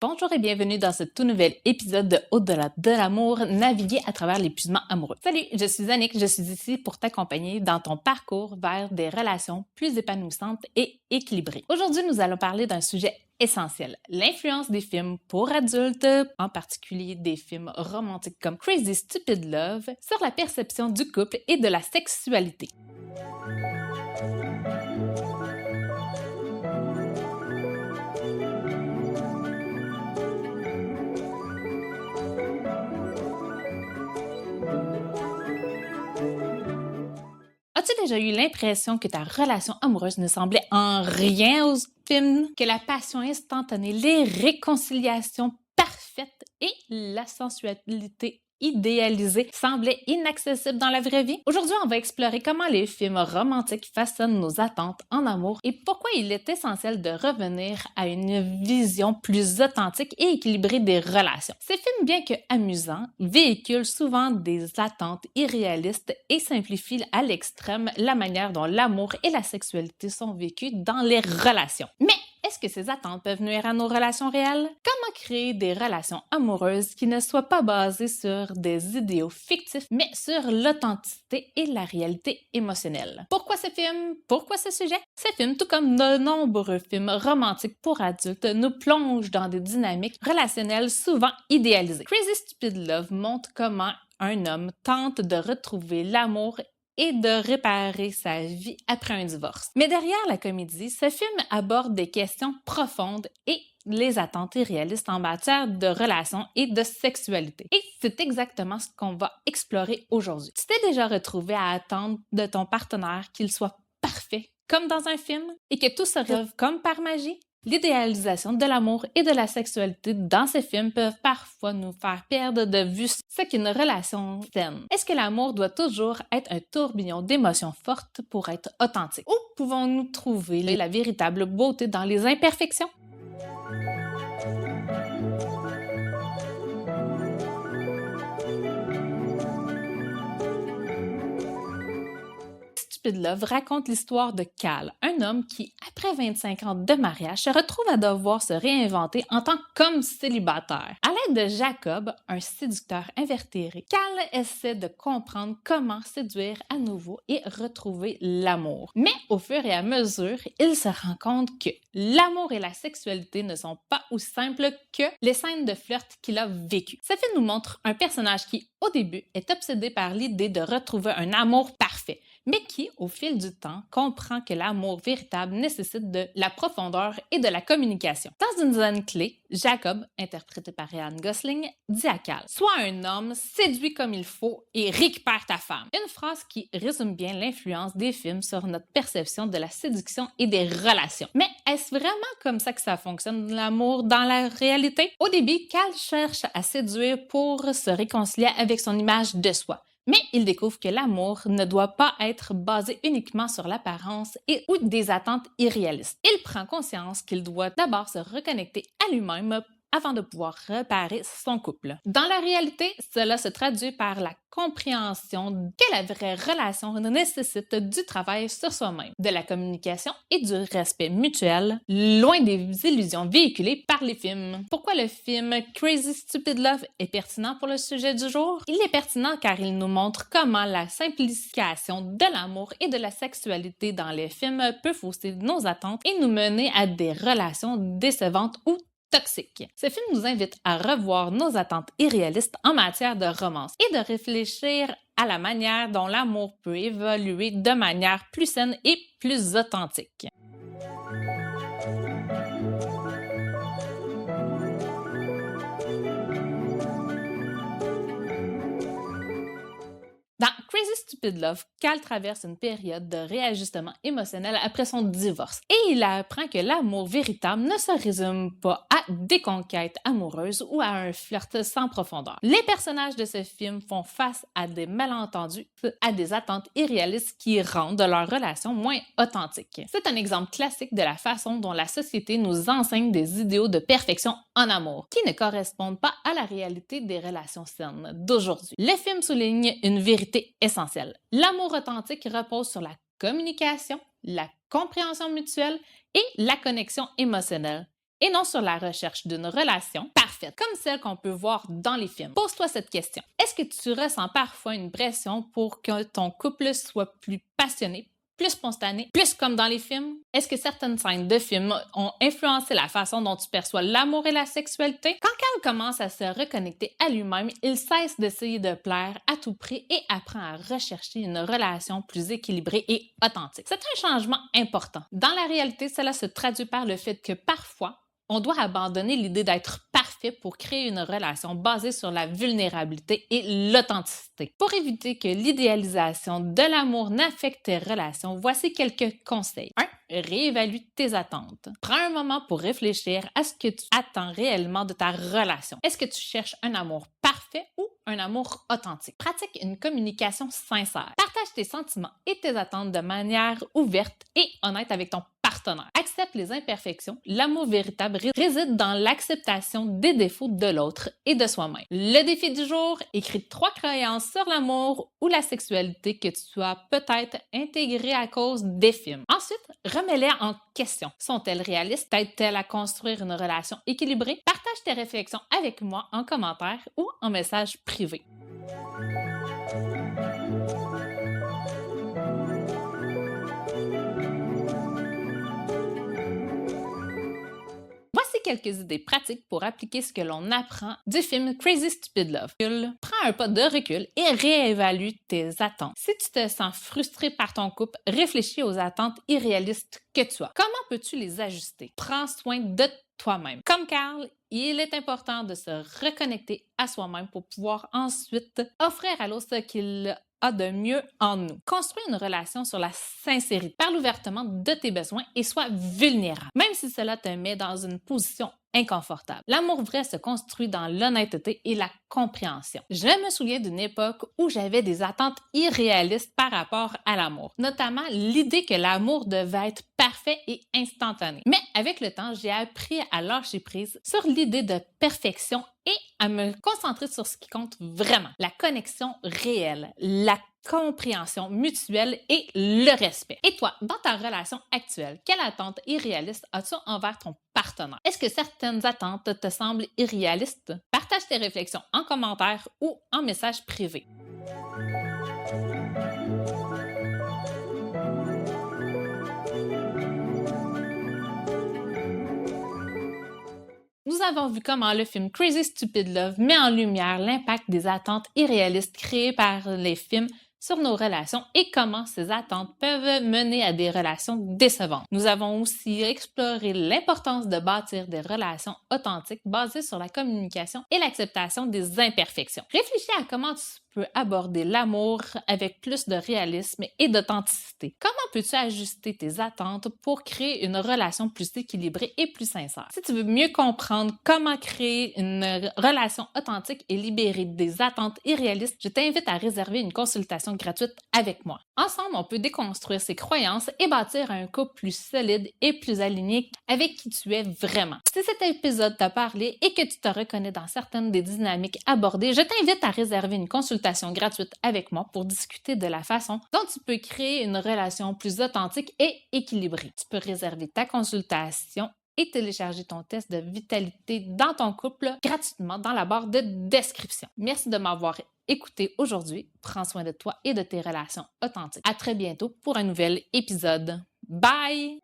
Bonjour et bienvenue dans ce tout nouvel épisode de Au-delà de l'amour, naviguer à travers l'épuisement amoureux. Salut, je suis Annick, je suis ici pour t'accompagner dans ton parcours vers des relations plus épanouissantes et équilibrées. Aujourd'hui, nous allons parler d'un sujet essentiel, l'influence des films pour adultes, en particulier des films romantiques comme Crazy Stupid Love, sur la perception du couple et de la sexualité. As-tu déjà eu l'impression que ta relation amoureuse ne semblait en rien aux films? Que la passion instantanée, les réconciliations parfaites et la sensualité idéalisée semblaient inaccessibles dans la vraie vie? Aujourd'hui, on va explorer comment les films romantiques façonnent nos attentes en amour et pourquoi il est essentiel de revenir à une vision plus authentique et équilibrée des relations. Ces films, bien que amusants, véhiculent souvent des attentes irréalistes et simplifient à l'extrême la manière dont l'amour et la sexualité sont vécus dans les relations. Mais est-ce que ces attentes peuvent nuire à nos relations réelles? Comment créer des relations amoureuses qui ne soient pas basées sur des idéaux fictifs, mais sur l'authenticité et la réalité émotionnelle? Pourquoi ce film? Pourquoi ce sujet? Ces films, tout comme de nombreux films romantiques pour adultes, nous plongent dans des dynamiques relationnelles souvent idéalisées. Crazy Stupid Love montre comment un homme tente de retrouver l'amour et de réparer sa vie après un divorce. Mais derrière la comédie, ce film aborde des questions profondes et les attentes irréalistes en matière de relations et de sexualité. Et c'est exactement ce qu'on va explorer aujourd'hui. Tu t'es déjà retrouvé à attendre de ton partenaire qu'il soit parfait, comme dans un film, et que tout se révèle comme par magie? L'idéalisation de l'amour et de la sexualité dans ces films peuvent parfois nous faire perdre de vue ce qu'est une relation saine. Est-ce que l'amour doit toujours être un tourbillon d'émotions fortes pour être authentique? Ou pouvons-nous trouver la véritable beauté dans les imperfections? Stupid Love raconte l'histoire de Cal, un homme qui, après 25 ans de mariage, se retrouve à devoir se réinventer en tant qu'homme célibataire. À l'aide de Jacob, un séducteur invétéré, Cal essaie de comprendre comment séduire à nouveau et retrouver l'amour. Mais au fur et à mesure, il se rend compte que l'amour et la sexualité ne sont pas aussi simples que les scènes de flirt qu'il a vécues. Ça fait nous montre un personnage qui, au début, est obsédé par l'idée de retrouver un amour parfait, mais qui, au fil du temps, comprend que l'amour véritable nécessite de la profondeur et de la communication. Dans une zone clé, Jacob, interprété par Ryan Gosling, dit à Cal « Sois un homme, séduis comme il faut et récupère ta femme ». Une phrase qui résume bien l'influence des films sur notre perception de la séduction et des relations. Mais est-ce vraiment comme ça que ça fonctionne, l'amour, dans la réalité? Au début, Cal cherche à séduire pour se réconcilier avec son image de soi. Mais il découvre que l'amour ne doit pas être basé uniquement sur l'apparence et ou des attentes irréalistes. Il prend conscience qu'il doit d'abord se reconnecter à lui-même avant de pouvoir réparer son couple. Dans la réalité, cela se traduit par la compréhension que la vraie relation nécessite du travail sur soi-même, de la communication et du respect mutuel, loin des illusions véhiculées par les films. Pourquoi le film Crazy Stupid Love est pertinent pour le sujet du jour? Il est pertinent car il nous montre comment la simplification de l'amour et de la sexualité dans les films peut fausser nos attentes et nous mener à des relations décevantes ou toxique. Ce film nous invite à revoir nos attentes irréalistes en matière de romance et de réfléchir à la manière dont l'amour peut évoluer de manière plus saine et plus authentique. Dans Crazy Stupid Love, Cal traverse une période de réajustement émotionnel après son divorce et il apprend que l'amour véritable ne se résume pas à des conquêtes amoureuses ou à un flirt sans profondeur. Les personnages de ce film font face à des malentendus, à des attentes irréalistes qui rendent leur relation moins authentique. C'est un exemple classique de la façon dont la société nous enseigne des idéaux de perfection en amour qui ne correspondent pas à la réalité des relations saines d'aujourd'hui. Le film souligne une vérité essentielle. L'amour authentique repose sur la communication, la compréhension mutuelle et la connexion émotionnelle. et non sur la recherche d'une relation parfaite, comme celle qu'on peut voir dans les films. Pose-toi cette question. Est-ce que tu ressens parfois une pression pour que ton couple soit plus passionné, plus spontané, plus comme dans les films? Est-ce que certaines scènes de films ont influencé la façon dont tu perçois l'amour et la sexualité? Quand Cal commence à se reconnecter à lui-même, il cesse d'essayer de plaire à tout prix et apprend à rechercher une relation plus équilibrée et authentique. C'est un changement important. Dans la réalité, cela se traduit par le fait que parfois, on doit abandonner l'idée d'être parfait pour créer une relation basée sur la vulnérabilité et l'authenticité. Pour éviter que l'idéalisation de l'amour n'affecte tes relations, voici quelques conseils. 1. Réévalue tes attentes. Prends un moment pour réfléchir à ce que tu attends réellement de ta relation. Est-ce que tu cherches un amour parfait ou un amour authentique? Pratique une communication sincère. Partage tes sentiments et tes attentes de manière ouverte et honnête avec ton partenaire. Accepte les imperfections. L'amour véritable réside dans l'acceptation des défauts de l'autre et de soi-même. Le défi du jour, écris 3 croyances sur l'amour ou la sexualité que tu as peut-être intégrées à cause des films. Ensuite, remets-les en question. Sont-elles réalistes? T'aident-elles à construire une relation équilibrée? Partage tes réflexions avec moi en commentaire ou en message privé. Voici quelques idées pratiques pour appliquer ce que l'on apprend du film Crazy Stupid Love. Prends un pas de recul et réévalue tes attentes. Si tu te sens frustré par ton couple, réfléchis aux attentes irréalistes que tu as. Comment peux-tu les ajuster? Prends soin de toi-même. Comme Carl, il est important de se reconnecter à soi-même pour pouvoir ensuite offrir à l'autre ce qu'il a de mieux en nous. Construis une relation sur la sincérité. Parle ouvertement de tes besoins et sois vulnérable, même si cela te met dans une position inconfortable. L'amour vrai se construit dans l'honnêteté et la compréhension. Je me souviens d'une époque où j'avais des attentes irréalistes par rapport à l'amour, notamment l'idée que l'amour devait être parfait et instantané. Mais avec le temps, j'ai appris à lâcher prise sur l'idée de perfection et à me concentrer sur ce qui compte vraiment, la connexion réelle, la compréhension mutuelle et le respect. Et toi, dans ta relation actuelle, quelle attente irréaliste as-tu envers ton partenaire? Est-ce que certaines attentes te semblent irréalistes? Partage tes réflexions en commentaire ou en message privé. Nous avons vu comment le film Crazy Stupid Love met en lumière l'impact des attentes irréalistes créées par les films sur nos relations et comment ces attentes peuvent mener à des relations décevantes. Nous avons aussi exploré l'importance de bâtir des relations authentiques basées sur la communication et l'acceptation des imperfections. Réfléchis à comment tu peux aborder l'amour avec plus de réalisme et d'authenticité. Comment peux-tu ajuster tes attentes pour créer une relation plus équilibrée et plus sincère? Si tu veux mieux comprendre comment créer une relation authentique et libérée des attentes irréalistes, je t'invite à réserver une consultation gratuite avec moi. Ensemble, on peut déconstruire ses croyances et bâtir un couple plus solide et plus aligné avec qui tu es vraiment. Si cet épisode t'a parlé et que tu te reconnais dans certaines des dynamiques abordées, je t'invite à réserver une consultation gratuite avec moi pour discuter de la façon dont tu peux créer une relation plus authentique et équilibrée. Tu peux réserver ta consultation et télécharger ton test de vitalité dans ton couple gratuitement dans la barre de description. Merci de m'avoir écouté aujourd'hui. Prends soin de toi et de tes relations authentiques. À très bientôt pour un nouvel épisode. Bye!